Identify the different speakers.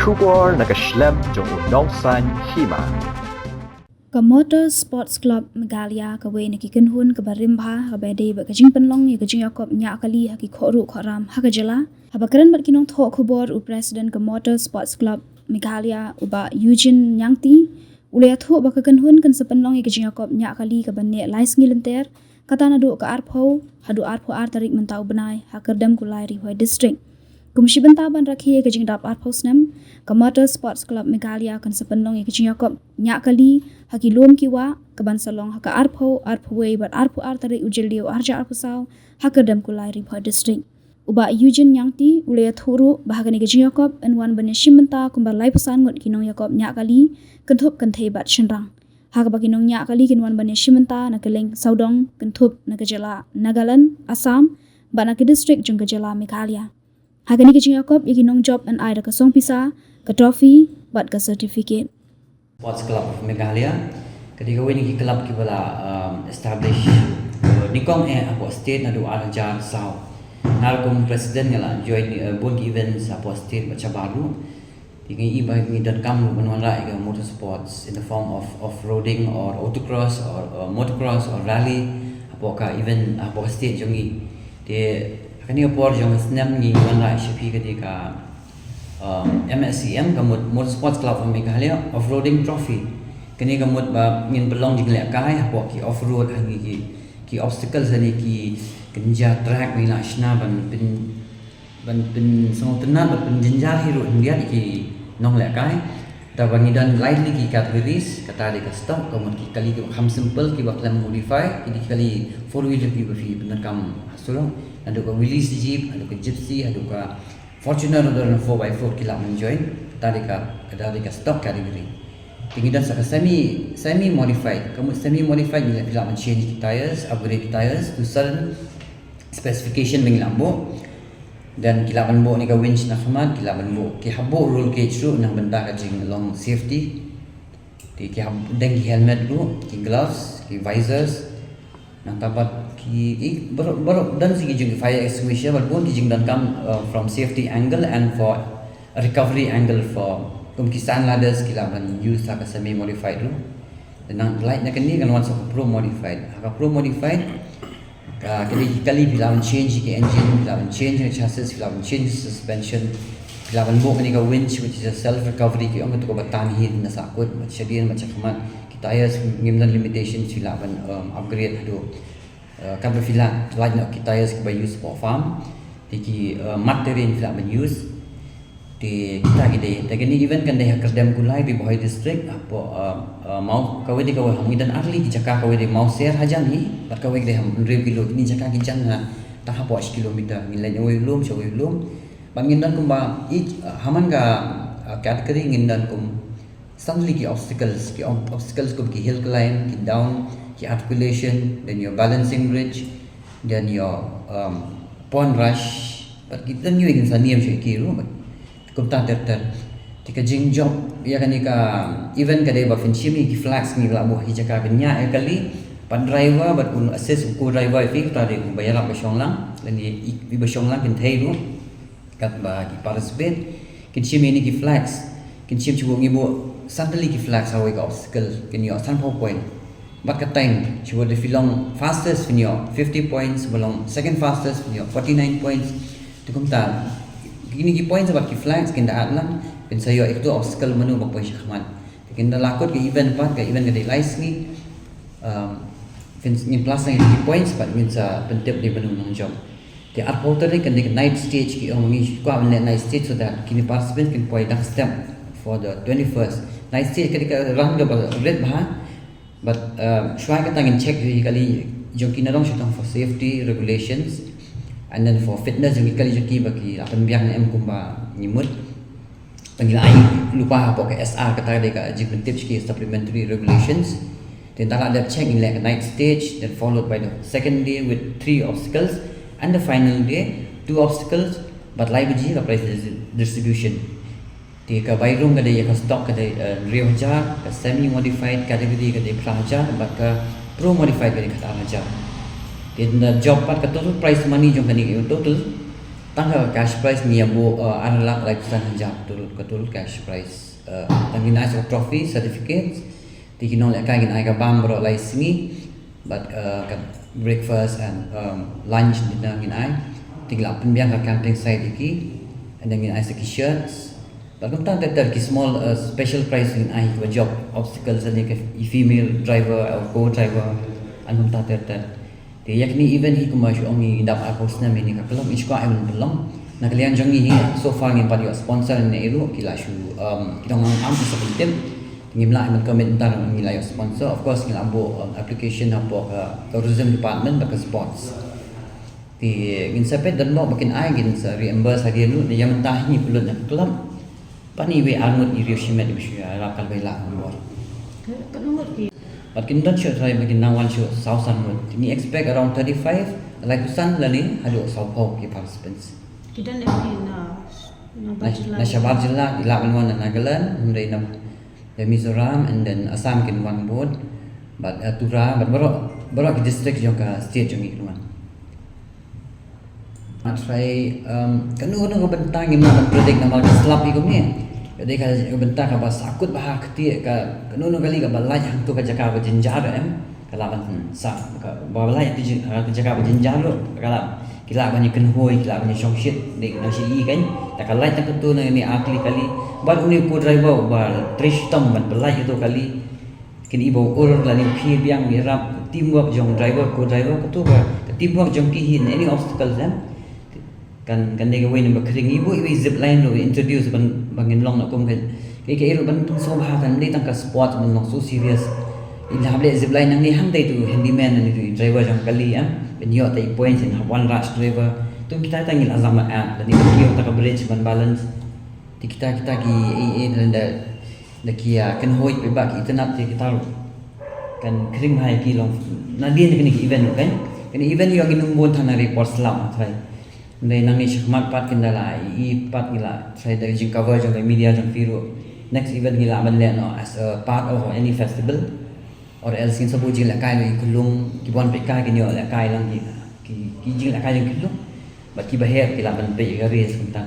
Speaker 1: Shubor na Snem jong unong san Hima.
Speaker 2: Motor Sports Club Meghalaya kawe ni kikenhun ke barimba ke bede ba kajing Pynlong ni Jingïakop Ñiah kali haki khoru khoram ha kajala habakaran bat kinong tho khubor u president ke Motor Sports Club Meghalaya uba Eugene Nyangti ule tho ba kekenhun kan sependlong ni Jingïakop Ñiah kali ke banne lais ngilenter kata nadu ke arpho hadu arpho ar tarik mentau benai ha kerdam kulai ri hoi district Kumshi bentaban Rakhe ke Jingdap arpho Snem ke Motor Sports Club Meghalaya kan sependlong ni Jingïakop Ñiah kali haki lom kiwa ke bansalong haka arpho we bat arpho ar tarik ujil dio arja arpho saw haka dam kulai ri hoi district uba Eugene Nyangti ule thuru bahagani ke Jingïakop en wan bane shimenta kumba lai pesan ngot kinong Yakop Ñiah kali kentup kenthe bat shenrang haka ba kinong Ñiah kali kin wan bane shimenta na keleng saudong kentup na kejala Nagaland Assam ba na ke district jung kejala Meghalaya hagani ke Jingïakop yakinong job an aida ka song pisa ka trophy bat ka certificate
Speaker 3: Sports Club of Meghalaya ketika ini club kita establish nikong apa state nadu arja sau narkom president ngala join board events apa state macam baru tinggi ibai ni dan kamu menwarai ke motorsports in the form of off-roading or autocross or motocross or rally apa event apa state jongi dia kani apa jong Snem ni menwarai siapa ketika MSCM kamut Motorsports Club of Meghalaya off-roading trophy kini kamut ba ngin belong Jingïakop hapo ki off-road hangi ki obstacles ani ki kenja track ni la shna ban pin song tenan ban jenjar hero India ki nong Jingïakop ta bangi dan lightly ki categories kata de stock kamut ki kali ki ham simple ki baklam modify ki kali four wheeler ki fi penakam hasulong ada ko release jeep ada ko gypsy ada ko Fortuner dan 4x4 kila menjoin tadi ka stock category. Tinggi dan semi modified. Kamu semi modified bila change tires, upgrade tires to certain specification meng lambo dan kila banbo ni ka winch na khamat kila banbo ki habo roll cage ru nang benda ka jing along safety. Ki deng helmet ru, ki gloves, ki visors nang tabat ki baru dan sigi jing fire extinguisher but pun jing dan come from safety angle and for a recovery angle for kisan ladders kila ban use ka semi modified lu dan light na kani kan once pro modified kali bila change ki engine bila change chassis bila change suspension bila ban bo kani ka winch which is a self recovery ki ong to batan hi na sakut macam khamat ki tires ngimdan limitations bila ban upgrade adu kan berfilan lain nak kita use by use for farm di material fila men use di kita gede tapi event kan dah kerdam kulai di Bohai district apa mau kau di kau hami dan arli di Jakarta kau di mau share haja ni bat kau di ham 1 kilo ni Jakarta kincang na tak apa kilometer nilai oi lum cawai lum bangin dan kumba haman ka category ngin dan kum suddenly ki obstacles kum ki hill climb ki down your articulation, then your balancing bridge, then your pond rush. But kita new ingin saniam siya kiro, but kumta terter. Tika jing job, ya kan ika even kada ba finchimi ki flags ni la bo hijaka Ñiah kali pan driver but kun assess ko driver fi tadi ko bayar ba syong lang, dan i ba syong lang kin thai ru kat ba ki participate kin chimi ni ki flags kin chim chuo ngi bo suddenly ki flags hawe ka obstacle kin yo san point but ka time she would belong fastest in your 50 points belong second fastest in your 49 points to kumta gini ki points about ki flags kinda atlan pin sayo itu obstacle manu ba point khman kinda lakot ki event part ka event ka lice ni in plus ni ki points but means pentep di manu nang job the outposter ni kan night stage ki ongi ko am night stage so that kini participant can point next step for the 21st night stage ketika run the red bah but try ka tangin check kali jong kinarong siya for safety regulations and then for fitness jong kali jong bagi apan biang em kumba nyimut pangilai lupa apa ke SR kata dia ka jing tips ki supplementary regulations then tala ada check in like night stage then followed by the second day with 3 obstacles and the final day 2 obstacles but live ji ka price distribution di ka bayrung kada ya ka stock kada real jar ka semi modified category kada praja but ka pro modified kada kata raja in the job part ka total price money jong kani total tangga cash prize Ñiah bo analak like san hanja betul cash prize tangin nice trophy certificates tikinong le kai gin ai ka bam bro lai singi but breakfast and lunch dinner gin ai tingla penbiang ka camping site iki and then gin ai saki shirts but kumtang tetar ki small special prize gin ai ka job obstacles ani ka female driver or co-driver an kumtang tetar thì yakni event hi kuma shu ongi Jingdap aku Snem ini ka kelam iskwa ai belum na kalian jangi hi so far ngin padio sponsor ne iru kila shu kidong am sepentem ngimla ai komentar ngila yo sponsor of course ngila ambo application apo tourism department bak sports thì ngin sepet dan mo makin ai ngin sa reimburse hadiah lu ni yang mentah ni pulut na kelam pani we almut iriu shimet bishu ra kal bela ngor but kin don't show try makin nawan show sausan mut ni expect around 35 like san lali hadu saupo ki participants
Speaker 4: kita nak
Speaker 3: na shabar jilla ila one Nagaland mrei na Mizoram and then Assam kin one board but Tura but baro ki district jong ka state jong ikluan try kanu ko bentang ngimna predict na mag slap ikom ni jadi kalau bentar kalau sakut bah ketik kanu kali kalau balai yang tu kerja kau jenjar kalau sa balai tu kerja kau jenjar lo kalau kila banyak kenhoi kila banyak shongshit dek nasi kan tak kalau tak tu ni akli kali baru ni po driver bal trish tom balai itu kali kini ibu urut lagi pi biang mirap teamwork jong driver co-driver tu teamwork jong kihin any obstacles kan dia way number kering ibu zip line lo introduce bangin long nak kom kan ke ero ban so bah kan ni tangka sport ban long so serious ila hable zip line nang ni handai tu handyman ni tu driver jang kali ben yo tai points in one rush driver tu kita tangil azama dan ni kio tak bridge ban balance ti kita ki dan da kia kan hoi pe ba ki tanap ti kita kan kering hai ki long na dia ni event kan event yo ginumbon thana report slam thai Ndai nang ni shikmat pat kendala I pat gila saya dari jing cover jong media jong viru next event gila man le no as a part of any festival or else kin sabu jing la kai ni kulung ki bon pe kai ki nyo la kai lang ki jing la kai jong kulung but ki baher gila man pe ga res kunta